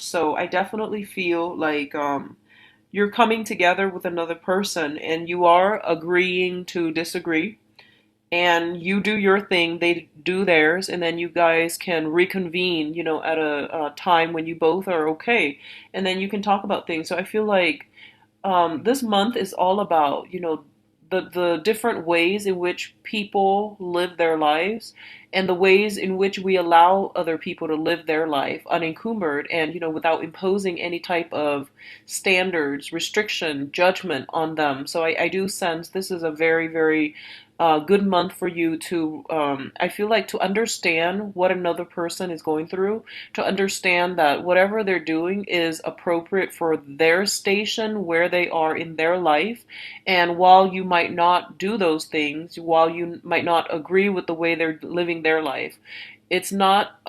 So I definitely feel like you're coming together with another person and you are agreeing to disagree, and you do your thing, they do theirs, and then you guys can reconvene, at a time when you both are okay, and then you can talk about things. So I feel like this month is all about, the different ways in which people live their lives, and the ways in which we allow other people to live their life unencumbered and, without imposing any type of standards, restriction, judgment on them. So I do sense this is a very, very good month for you to, I feel like, to understand what another person is going through, to understand that whatever they're doing is appropriate for their station, where they are in their life. And while you might not do those things, while you might not agree with the way they're living their life, it's not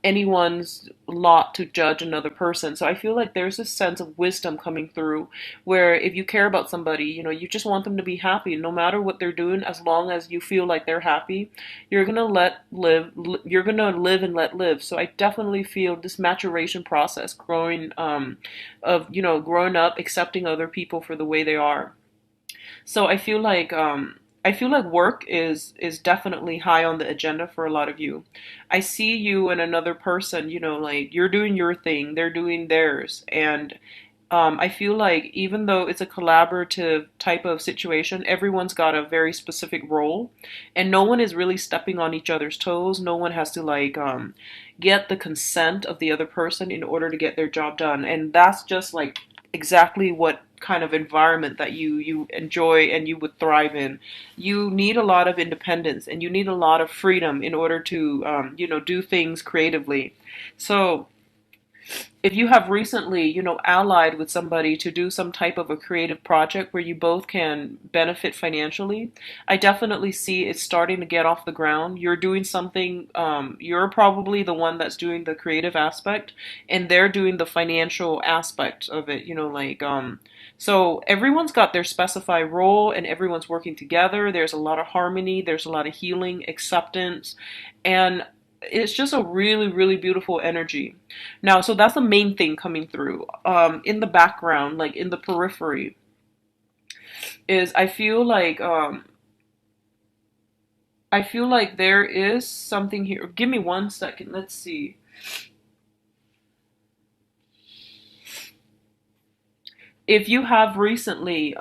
anyone's lot to judge another person. So I feel like there's a sense of wisdom coming through, where if you care about somebody, you just want them to be happy, no matter what they're doing, as long as you feel like they're happy, you're gonna live and let live. So I definitely feel this maturation process, growing of growing up, accepting other people for the way they are. So I feel like work is definitely high on the agenda for a lot of you. I see you and another person, like you're doing your thing, they're doing theirs, and I feel like even though it's a collaborative type of situation, everyone's got a very specific role, and no one is really stepping on each other's toes. No one has to like get the consent of the other person in order to get their job done, and that's just like exactly what kind of environment that you enjoy and you would thrive in. You need a lot of independence and you need a lot of freedom in order to do things creatively. So if you have recently, allied with somebody to do some type of a creative project where you both can benefit financially, I definitely see it starting to get off the ground. You're doing something, you're probably the one that's doing the creative aspect, and they're doing the financial aspect of it, so everyone's got their specified role and everyone's working together. There's a lot of harmony, there's a lot of healing, acceptance, and it's just a really, really beautiful energy. Now, so that's the main thing coming through. In the background, like in the periphery, is I feel like there is something here. Give me 1 second. Let's see. If you have recently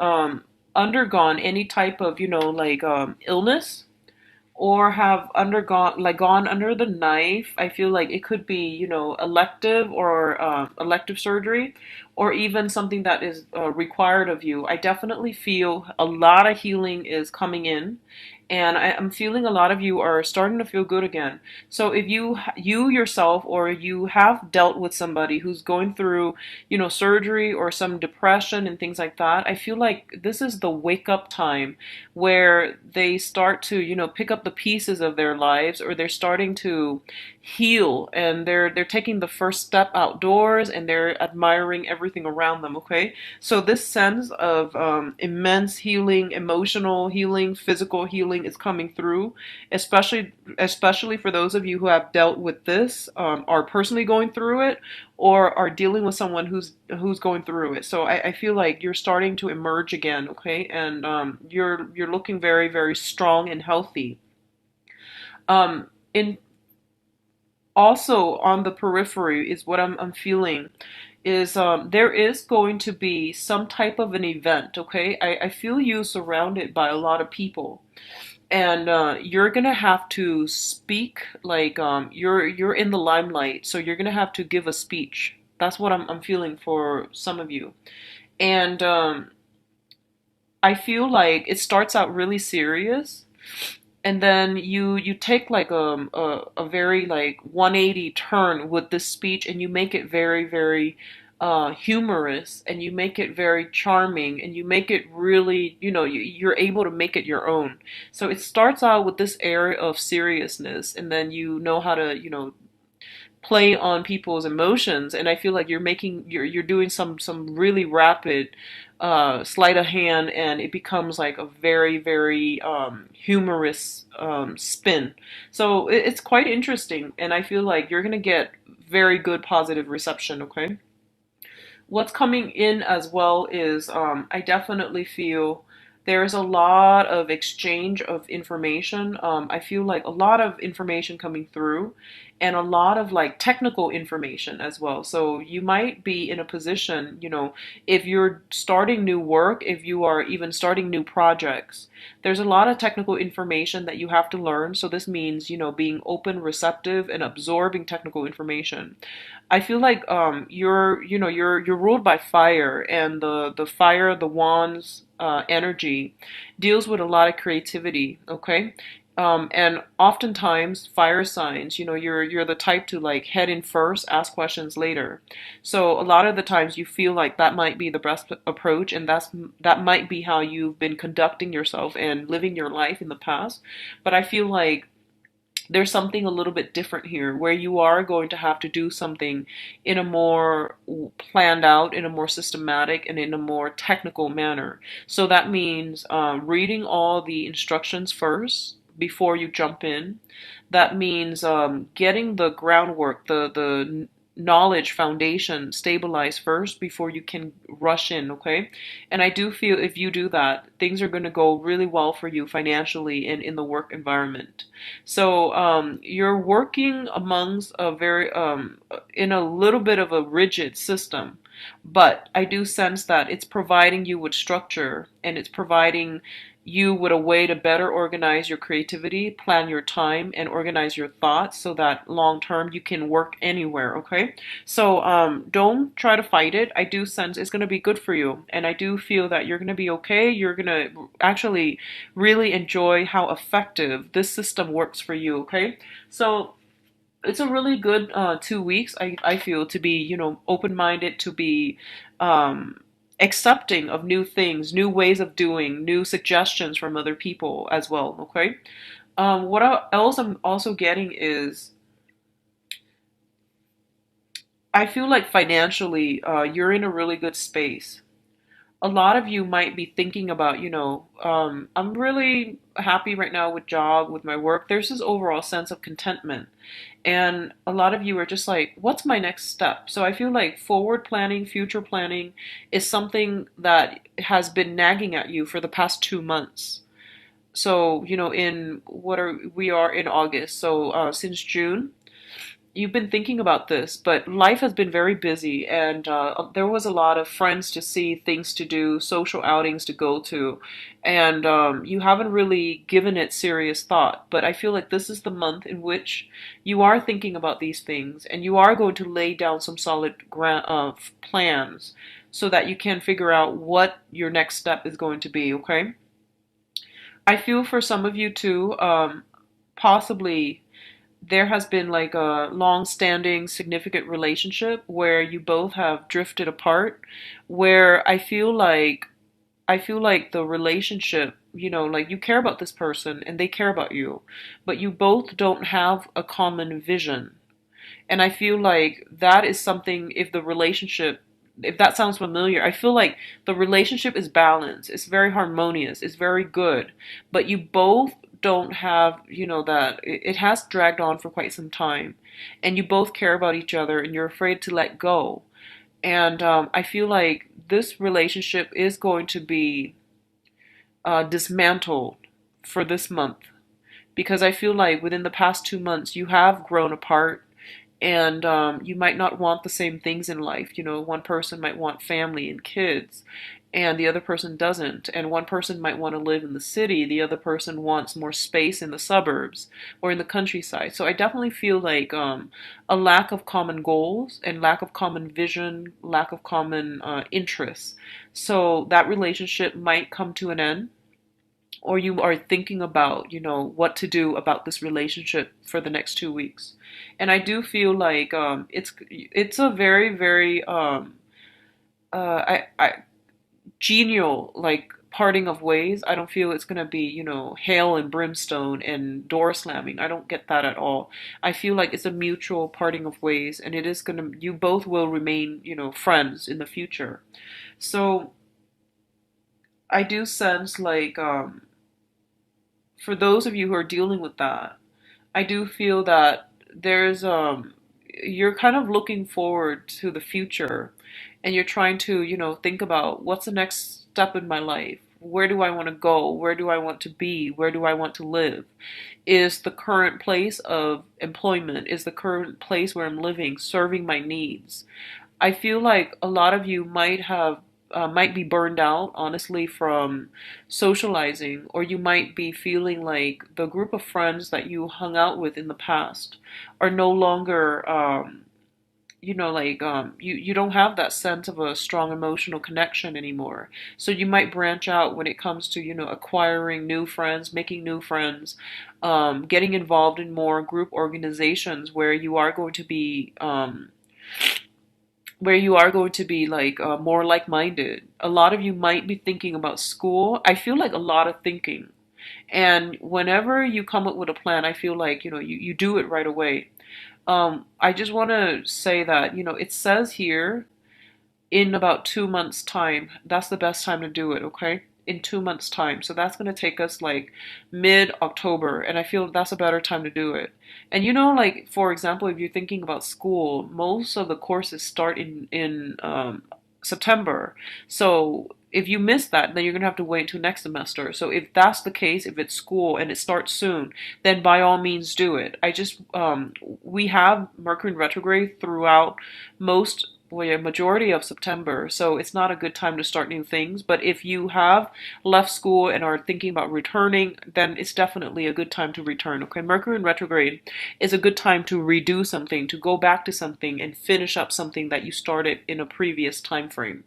undergone any type of, illness, or have undergone, like, gone under the knife, I feel like it could be, elective, or elective surgery, or even something that is required of you. I definitely feel a lot of healing is coming in, and I'm feeling a lot of you are starting to feel good again. So if you yourself, or you have dealt with somebody who's going through, surgery or some depression and things like that, I feel like this is the wake up time, where they start to, pick up the pieces of their lives, or they're starting to heal, and they're taking the first step outdoors, and they're admiring everything around them. Okay, so this sense of immense healing, emotional healing, physical healing is coming through, especially for those of you who have dealt with this, are personally going through it, or are dealing with someone who's going through it. So I feel like you're starting to emerge again. Okay, and you're looking very, very strong and healthy. In Also on the periphery is what I'm feeling is, there is going to be some type of an event. Okay, I feel you surrounded by a lot of people, and you're gonna have to speak, like, you're in the limelight, so you're gonna have to give a speech. That's what I'm feeling for some of you. And I feel like it starts out really serious, and then you take like a very like 180 turn with this speech, and you make it very, very humorous, and you make it very charming, and you make it really, you're able to make it your own. So it starts out with this air of seriousness, and then you know how to, play on people's emotions, and I feel like you're doing some really rapid sleight of hand, and it becomes like a very, very humorous spin. So it's quite interesting, and I feel like you're gonna get very good positive reception, okay? What's coming in as well is I definitely feel there's a lot of exchange of information. I feel like a lot of information coming through and a lot of like technical information as well. So you might be in a position, if you're starting new work, if you are even starting new projects, there's a lot of technical information that you have to learn. So this means, being open, receptive, and absorbing technical information. I feel like you're ruled by fire, and the fire, the wands energy deals with a lot of creativity, okay? And oftentimes fire signs, you're the type to like head in first, ask questions later. So a lot of the times you feel like that might be the best approach, and that might be how you've been conducting yourself and living your life in the past. But I feel like there's something a little bit different here where you are going to have to do something in a more planned out, in a more systematic, and in a more technical manner. So that means reading all the instructions first before you jump in. That means getting the groundwork, the knowledge foundation stabilized first before you can rush in, okay? And I do feel if you do that, things are going to go really well for you financially and in the work environment. So you're working amongst a very in a little bit of a rigid system, but I do sense that it's providing you with structure, and it's providing you with a way to better organize your creativity, plan your time, and organize your thoughts so that long term you can work anywhere, okay? So don't try to fight it. I do sense it's going to be good for you, and I do feel that you're going to be okay. You're going to actually really enjoy how effective this system works for you, okay? So it's a really good 2 weeks, I feel, to be, open-minded, to be accepting of new things, new ways of doing, new suggestions from other people as well, okay? Else I'm also getting is I feel like financially you're in a really good space. A lot of you might be thinking about, I'm really happy right now with job, with my work. There's this overall sense of contentment. And a lot of you are just like, what's my next step? So I feel like forward planning, future planning is something that has been nagging at you for the past 2 months. So, in we are in August. So since June, you've been thinking about this, but life has been very busy, and there was a lot of friends to see, things to do, social outings to go to, and you haven't really given it serious thought. But I feel like this is the month in which you are thinking about these things, and you are going to lay down some solid plans so that you can figure out what your next step is going to be, okay? I feel for some of you too, possibly there has been like a long-standing significant relationship where you both have drifted apart, where I feel like the relationship, like you care about this person and they care about you, but you both don't have a common vision. And I feel like that is something, if that sounds familiar, I feel like the relationship is balanced. It's very harmonious. It's very good. But you both don't have, that it has dragged on for quite some time. And you both care about each other and you're afraid to let go. And I feel like this relationship is going to be dismantled for this month, because I feel like within the past 2 months you have grown apart, and you might not want the same things in life. One person might want family and kids, and the other person doesn't. And one person might want to live in the city, the other person wants more space in the suburbs or in the countryside. So I definitely feel like a lack of common goals and lack of common vision, lack of common interests. So that relationship might come to an end, or you are thinking about, what to do about this relationship for the next 2 weeks. And I do feel like it's a very, very I genial like parting of ways. I don't feel it's gonna be, hail and brimstone and door slamming. I don't get that at all. I feel like it's a mutual parting of ways, and you both will remain, friends in the future. So I do sense like for those of you who are dealing with that, I do feel that there's you're kind of looking forward to the future, and you're trying to, think about what's the next step in my life. Where do I want to go? Where do I want to be? Where do I want to live? Is the current place of employment, is the current place where I'm living serving my needs? I feel like a lot of you might be burned out, honestly, from socializing, or you might be feeling like the group of friends that you hung out with in the past are no longer, you don't have that sense of a strong emotional connection anymore. So you might branch out when it comes to, acquiring new friends, making new friends, getting involved in more group organizations where you are going to be like more like-minded. A lot of you might be thinking about school. I feel like a lot of thinking. And whenever you come up with a plan, I feel like, you do it right away. I just want to say that, it says here in about 2 months' time. That's the best time to do it, okay? In 2 months' time. So that's going to take us like mid-October, and I feel that's a better time to do it. And like for example, if you're thinking about school, most of the courses start in September. So if you miss that, then you're gonna have to wait until next semester. So if that's the case, if it's school and it starts soon, then by all means do it. We have Mercury in retrograde throughout most, well, yeah, majority of September, so it's not a good time to start new things. But if you have left school and are thinking about returning, then it's definitely a good time to return. Okay, Mercury in retrograde is a good time to redo something, to go back to something and finish up something that you started in a previous time frame.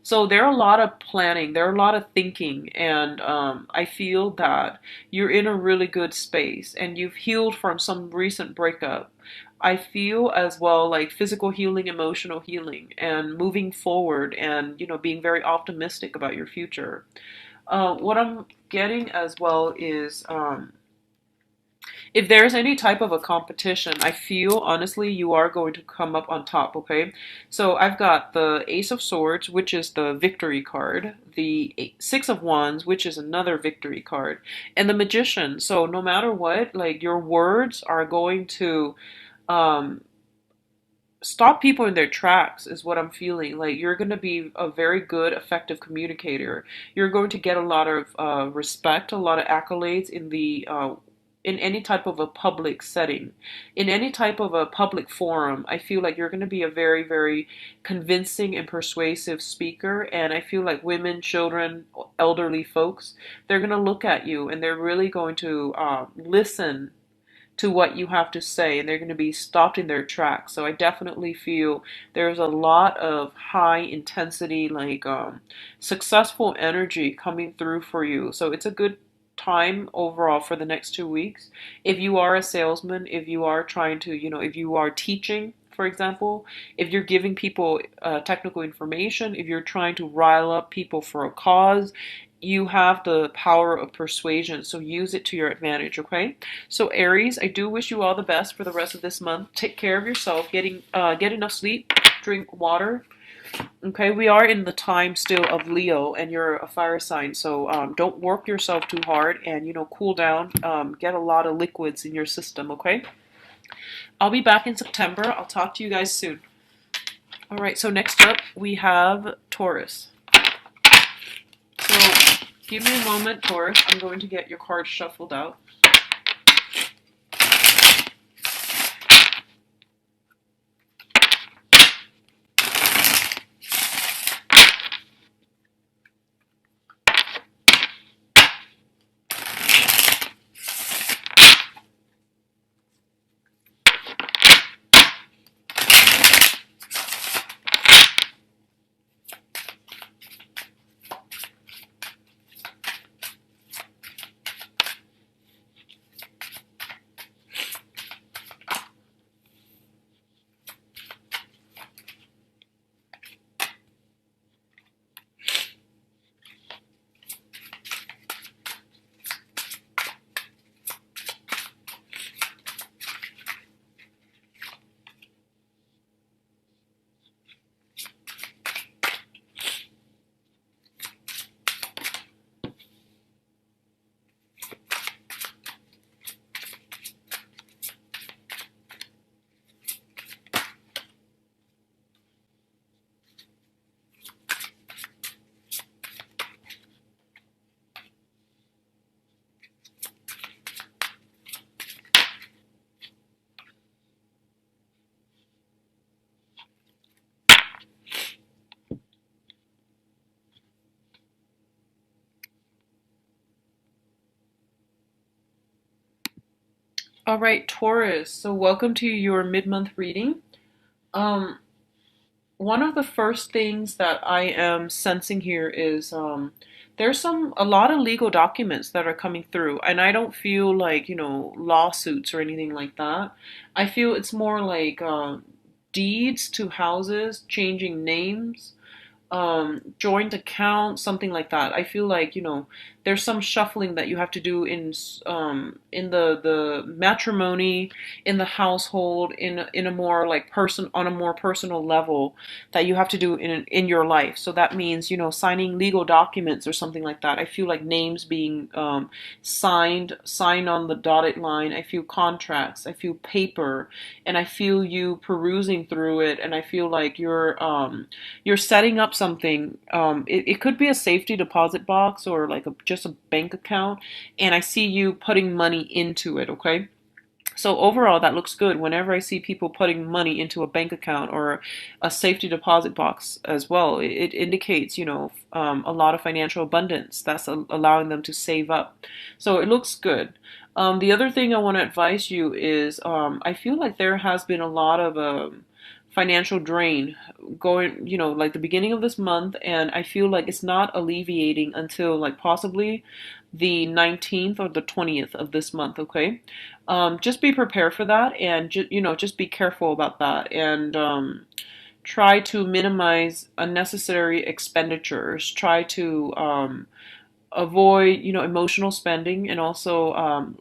So there are a lot of planning, there are a lot of thinking, and I feel that you're in a really good space and you've healed from some recent breakup. I feel as well like physical healing, emotional healing, and moving forward, and being very optimistic about your future. What I'm getting as well is if there's any type of a competition, I feel honestly you are going to come up on top, okay? So I've got the Ace of Swords, which is the victory card, the Six of Wands, which is another victory card, and the Magician. So no matter what, like your words are going to um stop people in their tracks is what I'm feeling. Like you're going to be a very good, effective communicator. You're going to get a lot of respect, a lot of accolades in any type of a public setting, in any type of a public forum. I feel like you're going to be a very, very convincing and persuasive speaker. And I feel like women, children, elderly folks, they're going to look at you and they're really going to listen to what you have to say, and they're going to be stopped in their tracks. So I definitely feel there's a lot of high intensity, like successful energy coming through for you. So it's a good time overall for the next 2 weeks. If you are a salesman, if you are trying to, if you are teaching, for example, if you're giving people technical information, if you're trying to rile up people for a cause, you have the power of persuasion, so use it to your advantage, okay? So Aries, I do wish you all the best for the rest of this month. Take care of yourself, get enough sleep, drink water. Okay, we are in the time still of Leo, and you're a fire sign, so don't work yourself too hard, and cool down. Get a lot of liquids in your system, okay? I'll be back in September. I'll talk to you guys soon. All right, so next up we have Taurus. So give me a moment, Taurus. I'm going to get your cards shuffled out. All right, Taurus. So welcome to your mid-month reading. Um, One of the first things that I am sensing here is there's a lot of legal documents that are coming through, and I don't feel like, lawsuits or anything like that. I feel it's more like deeds to houses, changing names, joint account, something like that. I feel like, there's some shuffling that you have to do in the matrimony, in the household, in a more like person on a more personal level that you have to do in your life. So that means, signing legal documents or something like that. I feel like names being signed on the dotted line. I feel contracts. I feel paper, and I feel you perusing through it, and I feel like you're setting up something. It could be a safety deposit box or like just a bank account, and I see you putting money into it. Okay. So overall, that looks good. Whenever I see people putting money into a bank account or a safety deposit box as well, it indicates, a lot of financial abundance. That's allowing them to save up. So it looks good. The other thing I want to advise you is I feel like there has been a lot of financial drain going, like the beginning of this month, and I feel like it's not alleviating until like possibly the 19th or the 20th of this month, okay? Just be prepared for that, and just be careful about that, and try to minimize unnecessary expenditures. Try to avoid, emotional spending, and also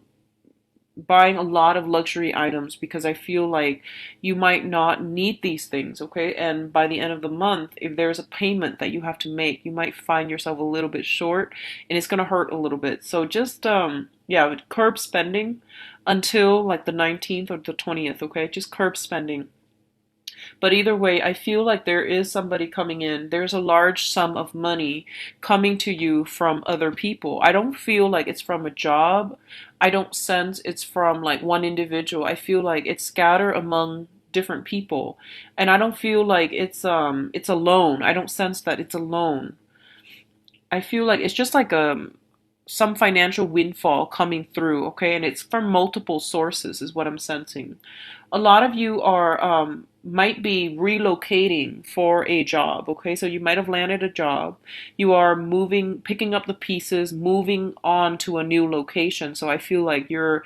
buying a lot of luxury items, because I feel like you might not need these things, okay? And by the end of the month, if there's a payment that you have to make, you might find yourself a little bit short, and it's going to hurt a little bit. So just yeah, curb spending until like the 19th or the 20th, okay? Just curb spending. But either way, I feel like there is somebody coming in. There's a large sum of money coming to you from other people. I don't feel like it's from a job. I don't sense it's from like one individual. I feel like it's scattered among different people. And I don't feel like it's a loan. I don't sense that it's a loan. I feel like it's just like some financial windfall coming through, okay? And it's from multiple sources, is what I'm sensing. A lot of you are might be relocating for a job, okay? So you might have landed a job. You are moving, picking up the pieces, moving on to a new location. So I feel like you're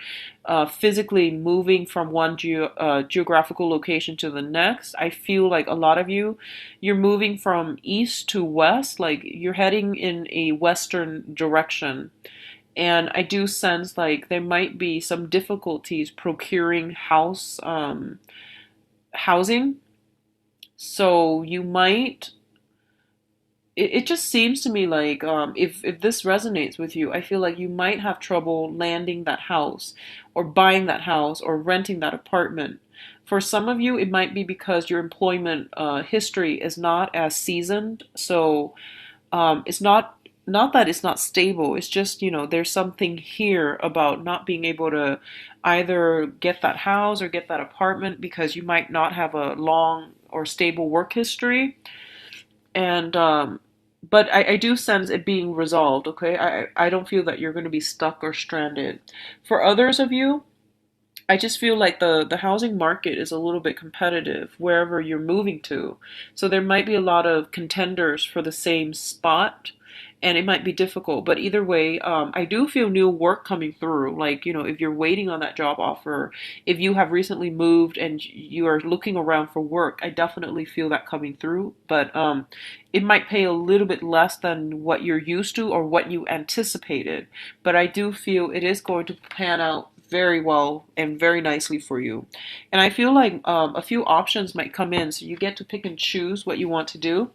physically moving from one geographical location to the next. I feel like a lot of you, you're moving from east to west, like you're heading in a western direction. And I do sense like there might be some difficulties procuring housing. So you might, it just seems to me like if this resonates with you, I feel like you might have trouble landing that house or buying that house or renting that apartment. For some of you, it might be because your employment history is not as seasoned. So it's not that it's not stable. It's just, there's something here about not being able to either get that house or get that apartment because you might not have a long or stable work history. And but I do sense it being resolved, okay? I don't feel that you're going to be stuck or stranded. For others of you, I just feel like the housing market is a little bit competitive wherever you're moving to. So there might be a lot of contenders for the same spot, and it might be difficult. But either way, I do feel new work coming through. Like, if you're waiting on that job offer, if you have recently moved and you are looking around for work, I definitely feel that coming through. But it might pay a little bit less than what you're used to or what you anticipated. But I do feel it is going to pan out very well and very nicely for you. And I feel like a few options might come in, so you get to pick and choose what you want to do.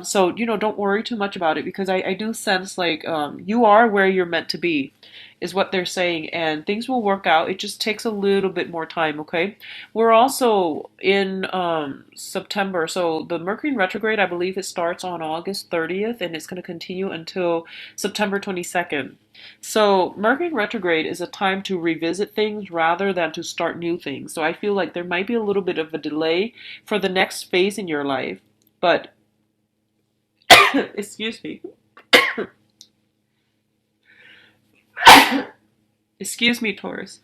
So, don't worry too much about it, because I do sense like you are where you're meant to be, is what they're saying, and things will work out. It just takes a little bit more time, okay? We're also in September, so the Mercury retrograde, I believe it starts on August 30th, and it's going to continue until September 22nd. So, Mercury retrograde is a time to revisit things rather than to start new things. So, I feel like there might be a little bit of a delay for the next phase in your life, but excuse me. Excuse me, Taurus.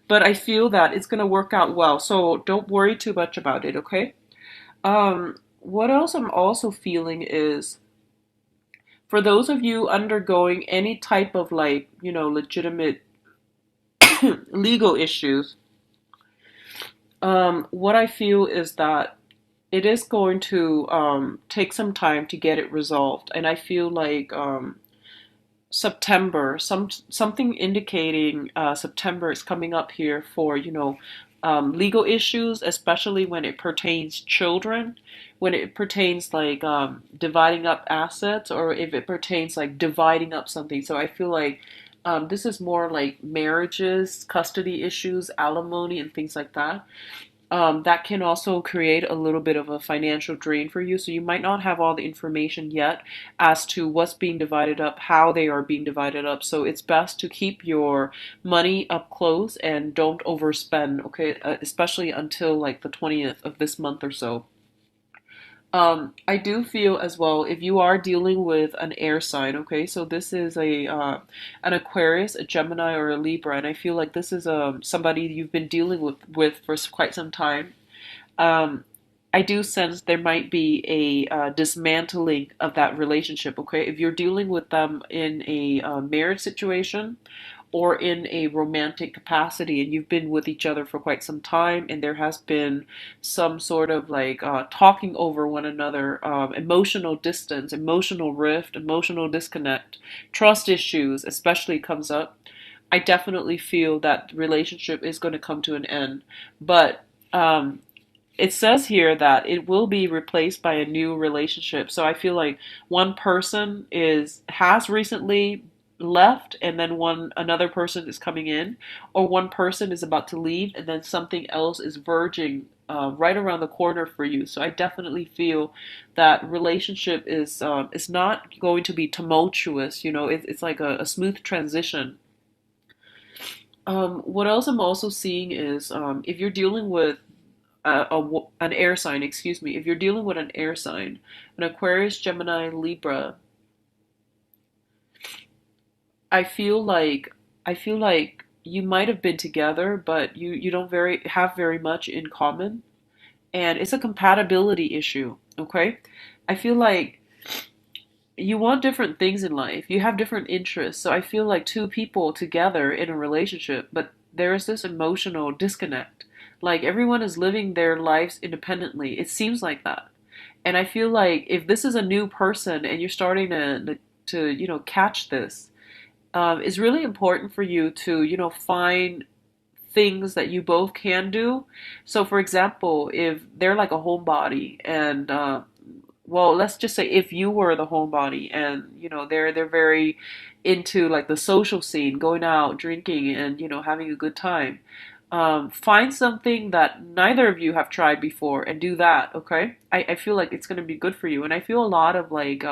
but I feel that it's going to work out well. So don't worry too much about it, okay? What else I'm also feeling is for those of you undergoing any type of like, legitimate legal issues, what I feel is that it is going to take some time to get it resolved. And I feel like September, something indicating September is coming up here for, legal issues, especially when it pertains children, when it pertains like dividing up assets, or if it pertains like dividing up something. So I feel like this is more like marriages, custody issues, alimony, and things like that. That can also create a little bit of a financial drain for you. So you might not have all the information yet as to what's being divided up, how they are being divided up. So it's best to keep your money up close and don't overspend, okay? Especially until like the 20th of this month or so. I do feel as well if you are dealing with an air sign, okay, so this is a an Aquarius, a Gemini, or a Libra, and I feel like this is somebody you've been dealing with for quite some time. Um, I do sense there might be a dismantling of that relationship, okay? If you're dealing with them in a marriage situation or in a romantic capacity and you've been with each other for quite some time and there has been some sort of like talking over one another, emotional distance, emotional rift, emotional disconnect, trust issues especially comes up, I definitely feel that the relationship is going to come to an end. But it says here that it will be replaced by a new relationship. So I feel like one person is has recently left and then one another person is coming in, or one person is about to leave and then something else is verging right around the corner for you. So I definitely feel that relationship is not going to be tumultuous. It's like a smooth transition. What else I'm also seeing is if you're dealing with an air sign, excuse me, if you're dealing with an air sign, an Aquarius, Gemini, Libra, I feel like I feel like you might have been together, but you don't very have very much in common, and it's a compatibility issue. Okay, I feel like you want different things in life. You have different interests. So I feel like two people together in a relationship, but there is this emotional disconnect. Like everyone is living their lives independently. It seems like that. And I feel like if this is a new person and you're starting to catch this, it's really important for you to find things that you both can do. So, for example, if they're like a homebody and well, let's just say if you were the homebody and they're very into like the social scene, going out, drinking, and having a good time. Find something that neither of you have tried before and do that, okay? I feel like it's going to be good for you. And I feel a lot of like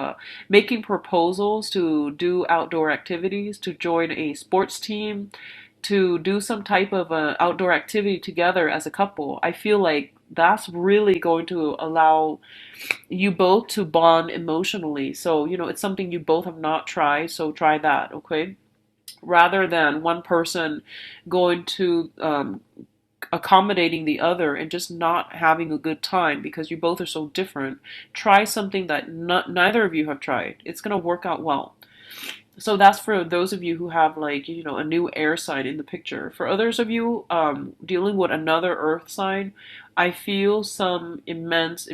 making proposals to do outdoor activities, to join a sports team, to do some type of outdoor activity together as a couple. I feel like that's really going to allow you both to bond emotionally. So, it's something you both have not tried, so try that, okay? Rather than one person going to accommodating the other and just not having a good time because you both are so different. Try something that neither of you have tried. It's going to work out well. So that's for those of you who have like a new air sign in the picture. For others of you dealing with another earth sign, I feel some immense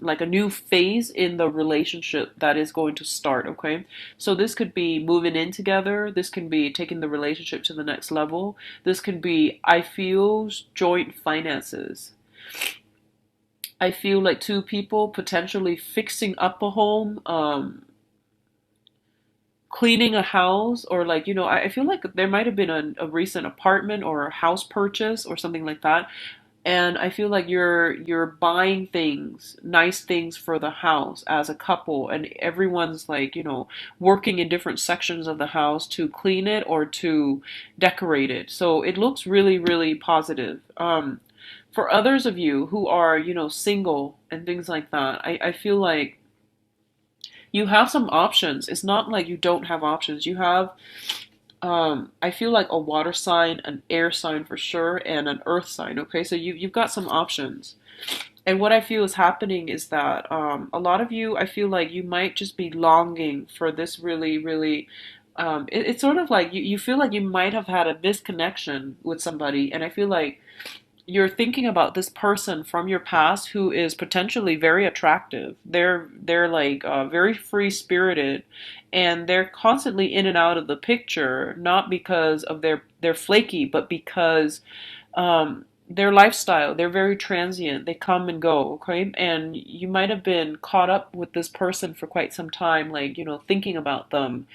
like a new phase in the relationship that is going to start. Okay, so this could be moving in together. This can be taking the relationship to the next level. This can be, I feel, joint finances. I feel like two people potentially fixing up a home, cleaning a house, or like I feel like there might have been a recent apartment or a house purchase or something like that, and I feel like you're buying things, nice things for the house as a couple, and everyone's like working in different sections of the house to clean it or to decorate it, so it looks really really positive. For others of you who are single and things like that, I feel like you have some options. It's not like you don't have options. You have I feel like a water sign, an air sign for sure, and an earth sign. Okay, so you've got some options. And what I feel is happening is that a lot of you, I feel like you might just be longing for this really, really. It's sort of like you feel like you might have had a disconnection with somebody, and I feel like you're thinking about this person from your past who is potentially very attractive. They're like very free spirited, and they're constantly in and out of the picture, not because of their flaky, but because their lifestyle. They're very transient. They come and go. Okay, and you might have been caught up with this person for quite some time, like thinking about them,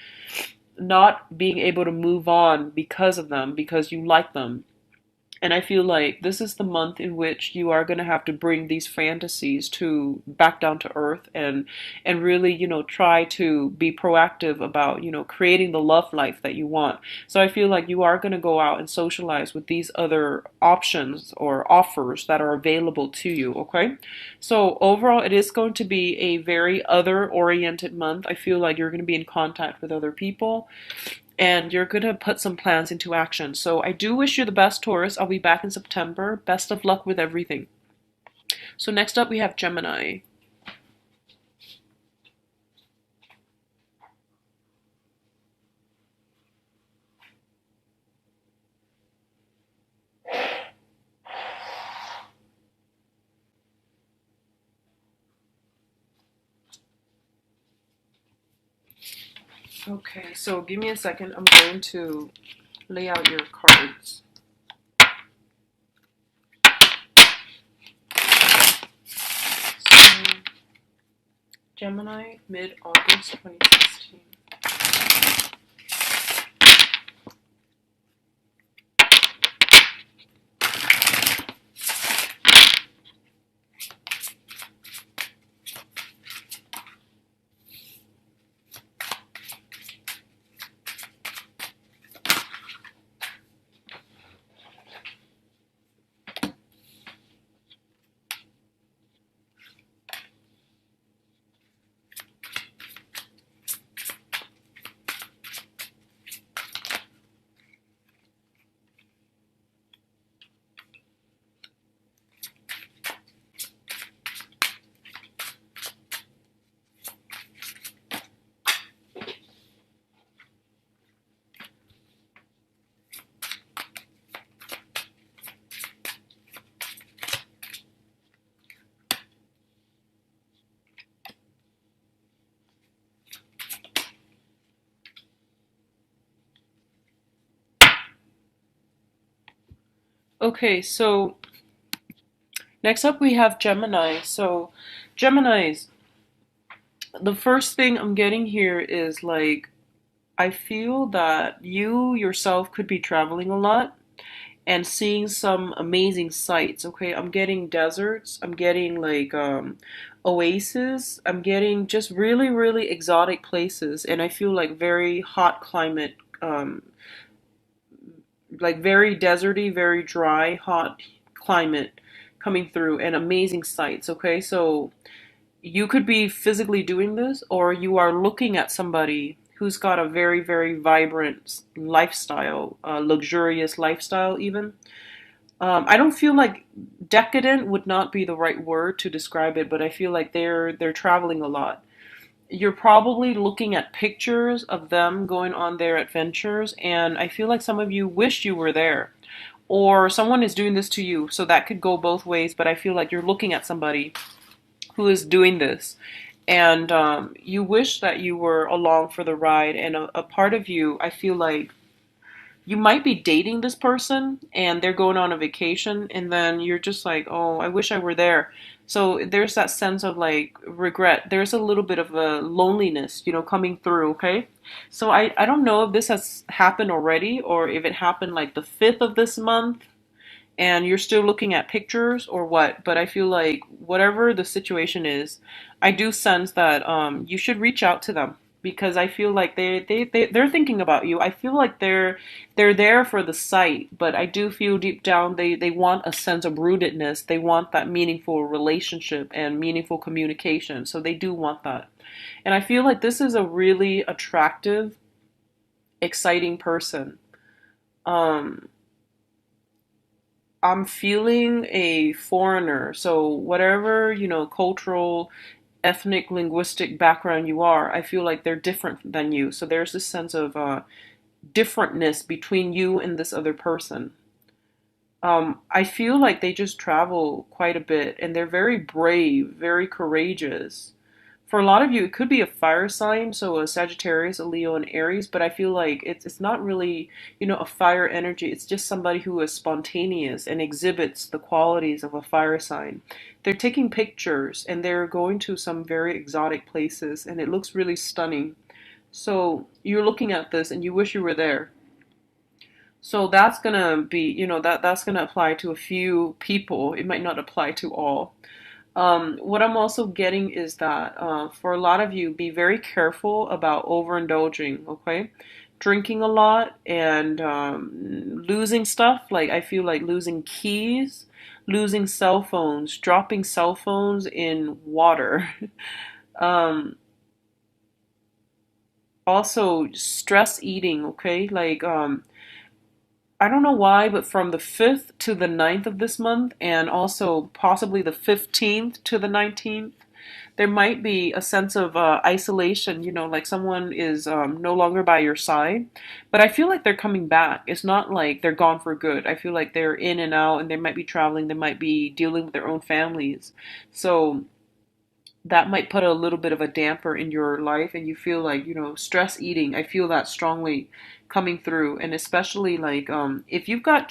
not being able to move on because of them, because you like them. And I feel like this is the month in which you are going to have to bring these fantasies to back down to earth, and really, try to be proactive about, creating the love life that you want. So I feel like you are going to go out and socialize with these other options or offers that are available to you, okay? So overall, it is going to be a very other oriented month. I feel like you're going to be in contact with other people, and you're going to put some plans into action. So I do wish you the best, Taurus. I'll be back in September. Best of luck with everything. So next up we have Gemini. Okay, so give me a second. I'm going to lay out your cards. So, Gemini, mid-August 2016. Okay, so next up we have Gemini. So, Geminis, the first thing I'm getting here is like, I feel that you yourself could be traveling a lot and seeing some amazing sights. Okay, I'm getting deserts, I'm getting like oases, I'm getting just really, really exotic places, and I feel like very hot climate, like very deserty, very dry, hot climate coming through, and amazing sights. Okay, so you could be physically doing this, or you are looking at somebody who's got a very, very vibrant lifestyle, luxurious lifestyle, even. I don't feel like decadent would not be the right word to describe it, but I feel like they're traveling a lot. You're probably looking at pictures of them going on their adventures, and I feel like some of you wish you were there, or someone is doing this to you. So that could go both ways, but I feel like you're looking at somebody who is doing this, and you wish that you were along for the ride. And a part of you, I feel like you might be dating this person and they're going on a vacation, and then you're just like, oh, I wish I were there. So there's that sense of like regret. There's a little bit of a loneliness, coming through. Okay, so I don't know if this has happened already, or if it happened like the 5th of this month and you're still looking at pictures or what. But I feel like whatever the situation is, I do sense that you should reach out to them, because I feel like they're thinking about you. I feel like they're there for the sight, but I do feel deep down they want a sense of rootedness. They want that meaningful relationship and meaningful communication. So they do want that. And I feel like this is a really attractive exciting person. Um, I'm feeling a foreigner. So whatever, cultural, ethnic, linguistic background you are, I feel like they're different than you. So there's this sense of differentness between you and this other person. I feel like they just travel quite a bit and they're very brave, very courageous. For a lot of you, it could be a fire sign, so a Sagittarius, a Leo, and Aries, but I feel like it's not really, a fire energy. It's just somebody who is spontaneous and exhibits the qualities of a fire sign. They're taking pictures and they're going to some very exotic places, and it looks really stunning. So you're looking at this and you wish you were there. So that's gonna be, that's gonna apply to a few people. It might not apply to all. What I'm also getting is that for a lot of you, be very careful about overindulging, okay? Drinking a lot and losing stuff. Like, I feel like losing keys, losing cell phones, dropping cell phones in water. um, Also, stress eating, okay? Like, I don't know why, but from the 5th to the 9th of this month, and also possibly the 15th to the 19th, there might be a sense of isolation, like someone is no longer by your side. But I feel like they're coming back. It's not like they're gone for good. I feel like they're in and out and they might be traveling, they might be dealing with their own families. So that might put a little bit of a damper in your life and you feel like, stress eating. I feel that strongly coming through. And especially like if you've got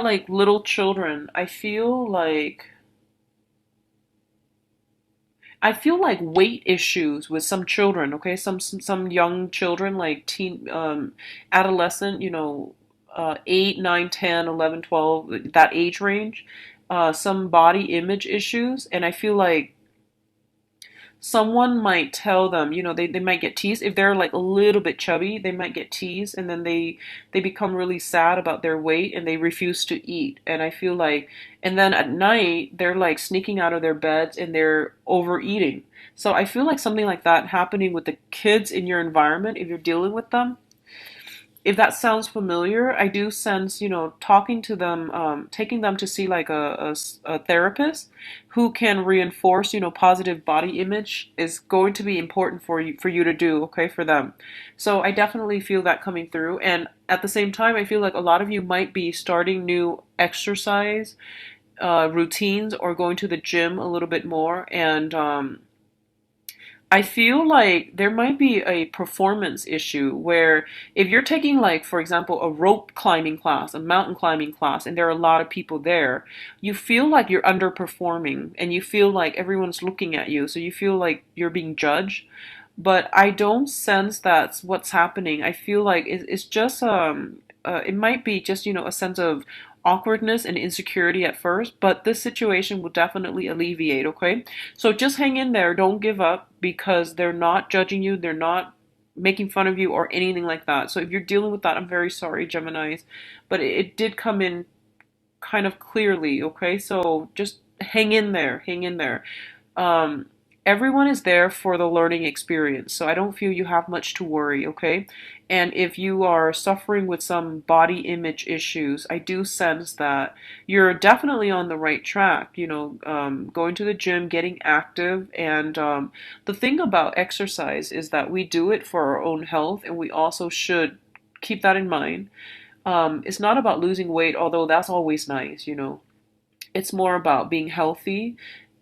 like little children, I feel like weight issues with some children, okay? Some young children like teen adolescent, 8, 9, 10, 11, 12, that age range. Some body image issues, and I feel like someone might tell them, they might get teased if they're like a little bit chubby, they might get teased and then they become really sad about their weight and they refuse to eat. And I feel like, and then at night they're like sneaking out of their beds and they're overeating. So I feel like something like that happening with the kids in your environment if you're dealing with them. If that sounds familiar, I do sense, talking to them, taking them to see like a therapist who can reinforce, positive body image is going to be important for you to do, okay, for them. So I definitely feel that coming through. And at the same time, I feel like a lot of you might be starting new exercise routines or going to the gym a little bit more. And I feel like there might be a performance issue where if you're taking, like, for example, a rope climbing class, a mountain climbing class, and there are a lot of people there, you feel like you're underperforming and you feel like everyone's looking at you. So you feel like you're being judged. But I don't sense that's what's happening. I feel like it's just it might be just, a sense of awkwardness and insecurity at first, but this situation will definitely alleviate, okay? So just hang in there, don't give up because they're not judging you, they're not making fun of you or anything like that. So if you're dealing with that, I'm very sorry, Geminis, but it did come in kind of clearly, okay? So just hang in there, hang in there. Um, Everyone is there for the learning experience, so I don't feel you have much to worry, okay? And if you are suffering with some body image issues, I do sense that you're definitely on the right track, going to the gym, getting active. And the thing about exercise is that we do it for our own health, and we also should keep that in mind. It's not about losing weight, although that's always nice. It's more about being healthy,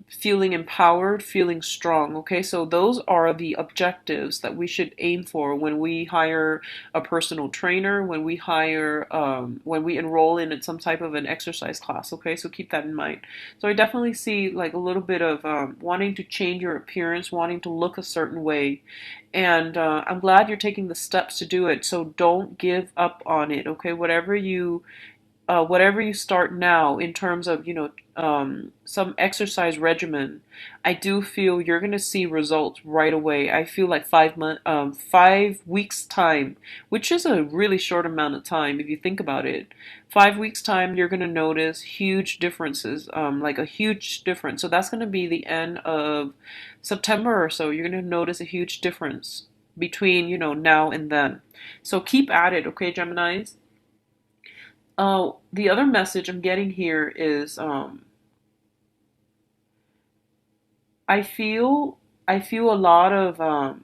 feeling empowered, feeling strong. Okay, so those are the objectives that we should aim for when we hire a personal trainer, when we enroll in some type of an exercise class. Okay, so keep that in mind. So I definitely see like a little bit of wanting to change your appearance, wanting to look a certain way. And I'm glad you're taking the steps to do it. So don't give up on it. Okay, whatever you start now in terms of some exercise regimen, I do feel you're gonna see results right away. I feel like 5 weeks time, which is a really short amount of time if you think about it. 5 weeks time, you're gonna notice huge differences, like a huge difference. So that's gonna be the end of September or so. You're gonna notice a huge difference. between, now and then. So keep at it, okay, Geminis? The other message I'm getting here is I feel I feel a lot of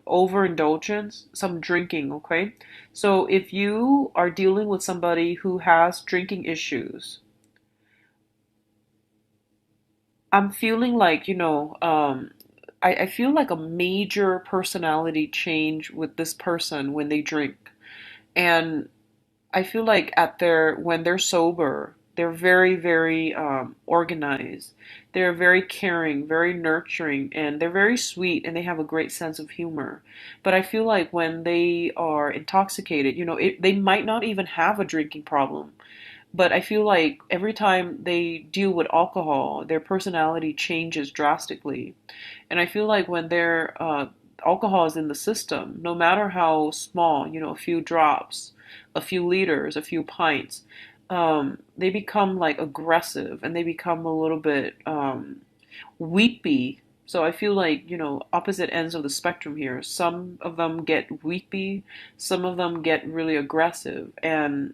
overindulgence, some drinking, okay? So if you are dealing with somebody who has drinking issues, I'm feeling like, I feel like a major personality change with this person when they drink. And I feel like when they're sober, they're very, very organized. They're very caring, very nurturing, and they're very sweet, and they have a great sense of humor. But I feel like when they are intoxicated, they might not even have a drinking problem. But I feel like every time they deal with alcohol, their personality changes drastically. And I feel like when their alcohol is in the system, no matter how small, a few drops, a few liters, a few pints, they become like aggressive and they become a little bit weepy. So I feel like, opposite ends of the spectrum here. Some of them get weepy, some of them get really aggressive, and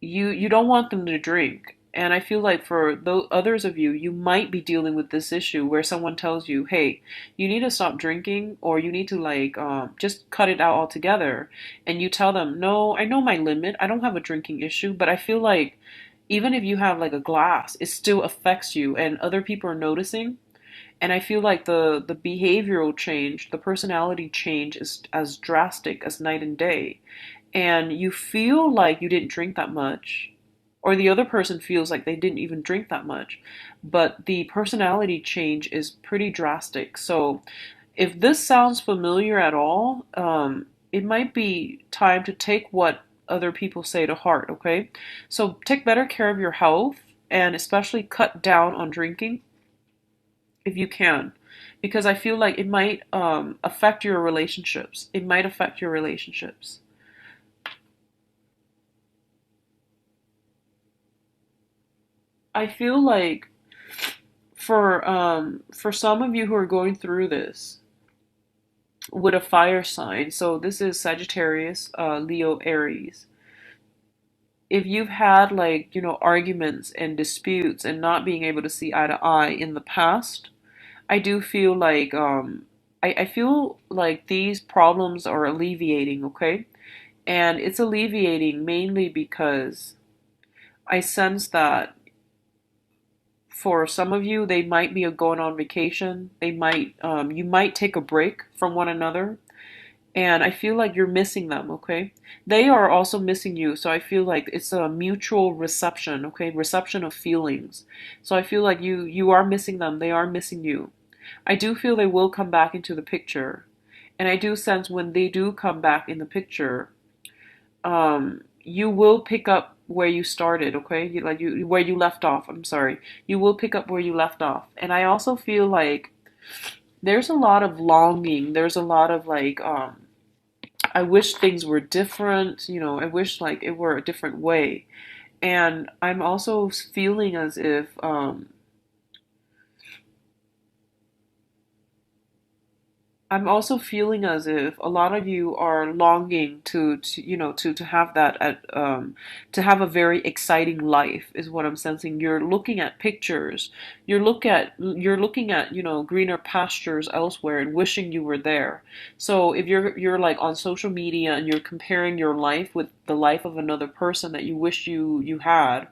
you don't want them to drink. And I feel like for those others of you, you might be dealing with this issue where someone tells you, "Hey, you need to stop drinking, or you need to like just cut it out altogether." And you tell them, "No, I know my limit. I don't have a drinking issue, but I feel like even if you have like a glass, it still affects you, and other people are noticing." And I feel like the behavioral change, the personality change is as drastic as night and day. And you feel like you didn't drink that much, or the other person feels like they didn't even drink that much, but the personality change is pretty drastic. So if this sounds familiar at all, it might be time to take what other people say to heart, okay? So take better care of your health and especially cut down on drinking if you can, because I feel like it might affect your relationships. It might affect your relationships. I feel like for some of you who are going through this with a fire sign, so this is Sagittarius, Leo, Aries. If you've had like, arguments and disputes and not being able to see eye to eye in the past, I do feel like I feel like these problems are alleviating, okay? And it's alleviating mainly because I sense that for some of you, they might be going on vacation. You might take a break from one another. And I feel like you're missing them, okay? They are also missing you. So I feel like it's a mutual reception, okay? Reception of feelings. So I feel like you are missing them. They are missing you. I do feel they will come back into the picture. And I do sense when they do come back in the picture, you will pick up where you started, okay? Where you left off. I'm sorry. You will pick up where you left off. And I also feel like there's a lot of longing. There's a lot of like I wish things were different, I wish like it were a different way. And I'm also feeling as if I'm also feeling as if a lot of you are longing to have to have a very exciting life is what I'm sensing. You're looking at pictures, you're looking at greener pastures elsewhere and wishing you were there. So if you're like on social media and you're comparing your life with the life of another person that you wish you had,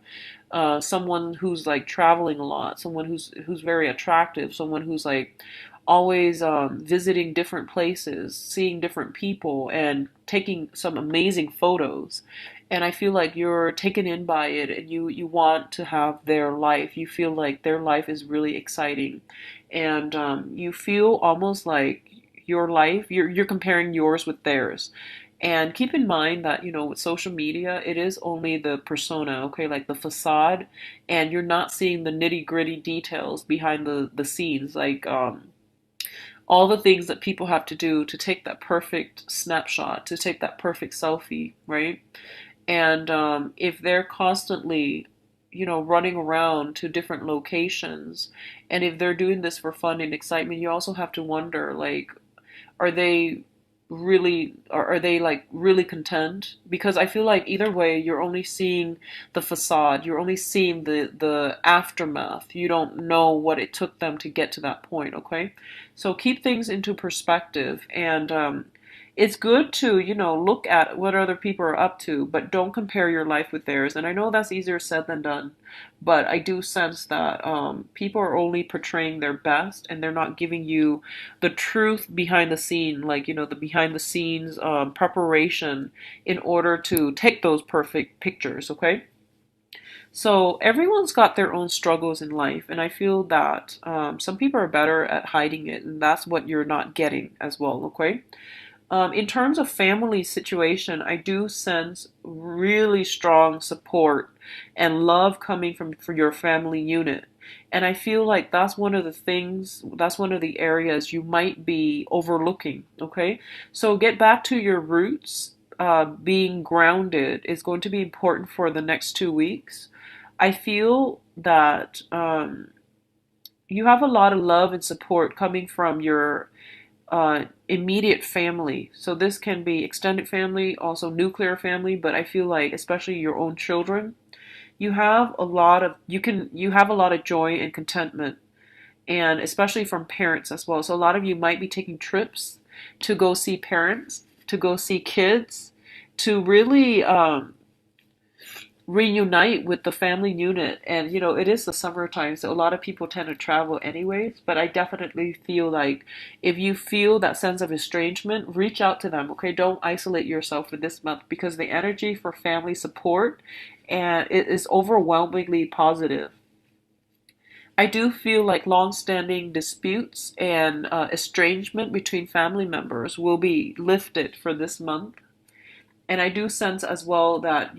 someone who's like traveling a lot, someone who's very attractive, someone who's like always visiting different places, seeing different people, and taking some amazing photos. And I feel like you're taken in by it, and you want to have their life. You feel like their life is really exciting, and you feel almost like your life. You're comparing yours with theirs. And keep in mind that, with social media, it is only the persona, okay, like the facade, and you're not seeing the nitty gritty details behind the scenes, like all the things that people have to do to take that perfect snapshot, to take that perfect selfie, right? And if they're constantly, running around to different locations, and if they're doing this for fun and excitement, you also have to wonder, like, are they really, are they like really content? Because I feel like either way you're only seeing the facade, you're only seeing the aftermath. You don't know what it took them to get to that point. Okay, so keep things into perspective. And it's good to, look at what other people are up to, but don't compare your life with theirs. And I know that's easier said than done, but I do sense that people are only portraying their best, and they're not giving you the truth behind the scene, like, the behind the scenes preparation in order to take those perfect pictures. Okay, so everyone's got their own struggles in life, and I feel that some people are better at hiding it, and that's what you're not getting as well. Okay, in terms of family situation, I do sense really strong support and love coming from for your family unit. And I feel like that's one of the things, that's one of the areas you might be overlooking. Okay, so get back to your roots. Being grounded is going to be important for the next 2 weeks. I feel that you have a lot of love and support coming from your immediate family. So this can be extended family, also nuclear family, but I feel like especially your own children, you have a lot of joy and contentment, and especially from parents as well. So a lot of you might be taking trips to go see parents, to go see kids, to really reunite with the family unit. And it is the summertime, so a lot of people tend to travel anyways, but I definitely feel like if you feel that sense of estrangement, reach out to them. Okay, don't isolate yourself for this month, because the energy for family support and it is overwhelmingly positive. I do feel like long-standing disputes and estrangement between family members will be lifted for this month. And I do sense as well that I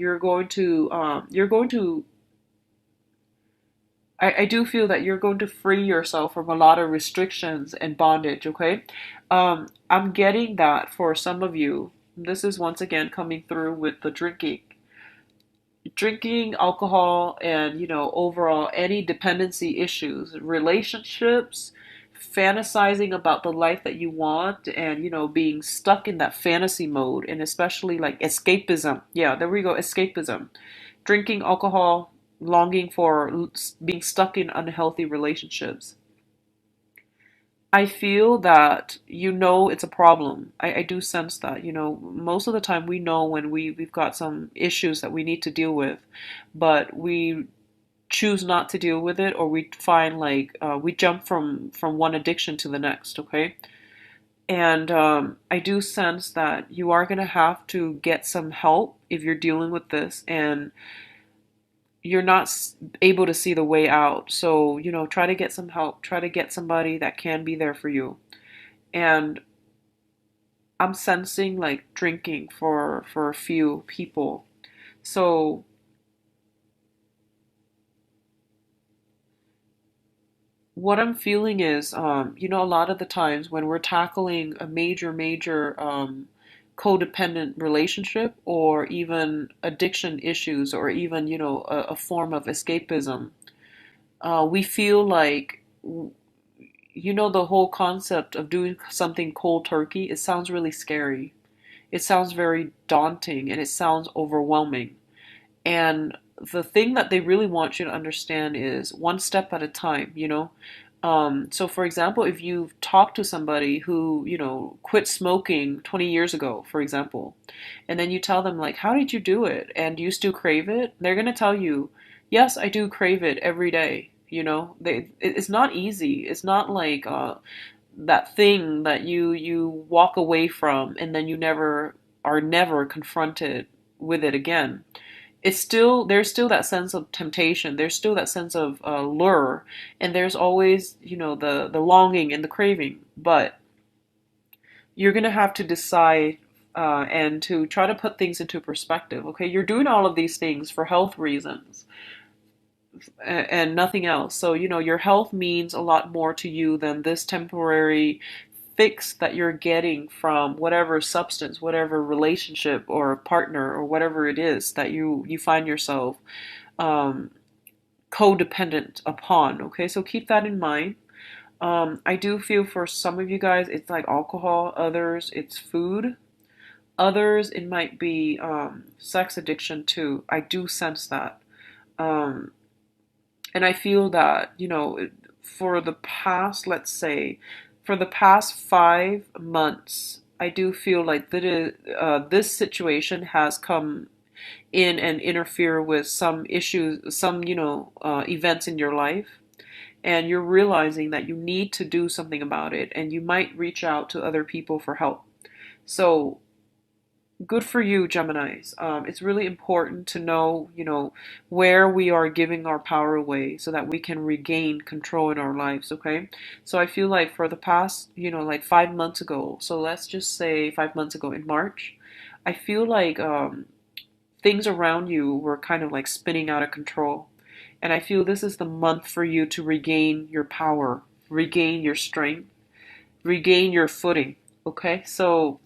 do feel that you're going to free yourself from a lot of restrictions and bondage. Okay, I'm getting that for some of you. This is once again coming through with the drinking alcohol, and overall any dependency issues, relationships, fantasizing about the life that you want, and being stuck in that fantasy mode, and especially like escapism. Yeah, there we go, escapism. Drinking alcohol, longing for being stuck in unhealthy relationships. I feel that it's a problem. I do sense that. Most of the time we know when we've got some issues that we need to deal with, but we choose not to deal with it, or we find like we jump from one addiction to the next. Okay, and I do sense that you are gonna have to get some help if you're dealing with this, and you're not able to see the way out. So, try to get some help. Try to get somebody that can be there for you. And I'm sensing like drinking for a few people. So, what I'm feeling is, a lot of the times when we're tackling a major codependent relationship, or even addiction issues, or even, a form of escapism, we feel like, the whole concept of doing something cold turkey, it sounds really scary. It sounds very daunting, and it sounds overwhelming. And the thing that they really want you to understand is one step at a time. So for example, if you've talked to somebody who, quit smoking 20 years ago, for example, and then you tell them like, how did you do it? And do you still crave it? They're going to tell you, yes, I do crave it every day. It's not easy. It's not like that thing that you walk away from, and then you never confronted with it again. There's still that sense of temptation. There's still that sense of lure, and there's always, the longing and the craving. But you're gonna have to decide, and to try to put things into perspective. Okay, you're doing all of these things for health reasons, and nothing else. So, your health means a lot more to you than this temporary fix that you're getting from whatever substance, whatever relationship or partner, or whatever it is that you find yourself um, codependent upon. Okay, so keep that in mind. I do feel for some of you guys it's like alcohol, others it's food, others it might be sex addiction too. I do sense that. Um, and I feel that, for the past, let's say, for the past 5 months, I do feel like this situation has come in and interfere with some issues, some, events in your life. And you're realizing that you need to do something about it, and you might reach out to other people for help. So good for you, Geminis. It's really important to know, where we are giving our power away so that we can regain control in our lives, okay? So I feel like for the past, like 5 months ago, so let's just say 5 months ago in March, I feel like things around you were kind of like spinning out of control. And I feel this is the month for you to regain your power, regain your strength, regain your footing, okay? So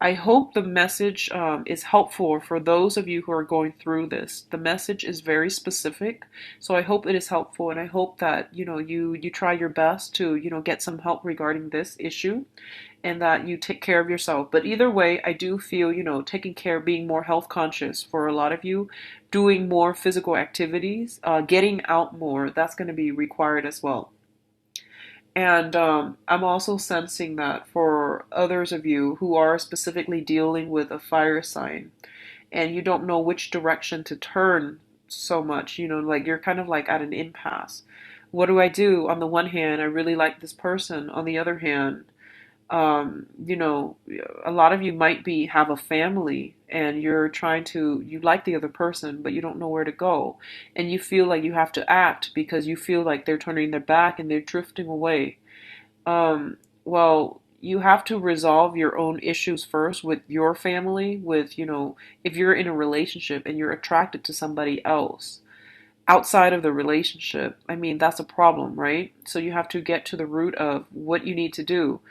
I hope the message is helpful for those of you who are going through this. The message is very specific, so I hope it is helpful, and I hope that you try your best to get some help regarding this issue, and that you take care of yourself. But either way, I do feel taking care, being more health conscious for a lot of you, doing more physical activities, getting out more. That's going to be required as well. And I'm also sensing that for others of you who are specifically dealing with a fire sign and you don't know which direction to turn so much, like you're kind of like at an impasse. What do I do? On the one hand, I really like this person. On the other hand, you know, a lot of you might be have a family and you like the other person, but you don't know where to go. And you feel like you have to act because you feel like they're turning their back and they're drifting away. Well, you have to resolve your own issues first with your family, if you're in a relationship and you're attracted to somebody else outside of the relationship, I mean, that's a problem, right? So you have to get to the root of what you need to do.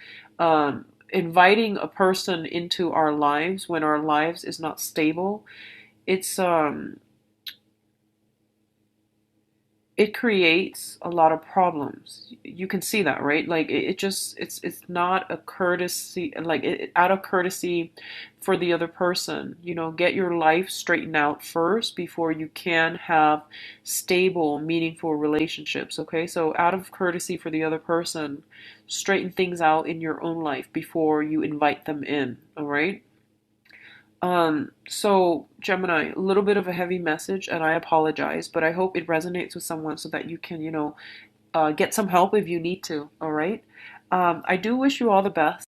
Inviting a person into our lives when our lives is not stable, it's it creates a lot of problems. You can see that, right? Like it just it's not a courtesy, like out of courtesy for the other person. Get your life straightened out first before you can have stable, meaningful relationships, okay? So out of courtesy for the other person, straighten things out in your own life before you invite them in, all right? So Gemini, a little bit of a heavy message, and I apologize, but I hope it resonates with someone so that you can, get some help if you need to, all right? I do wish you all the best.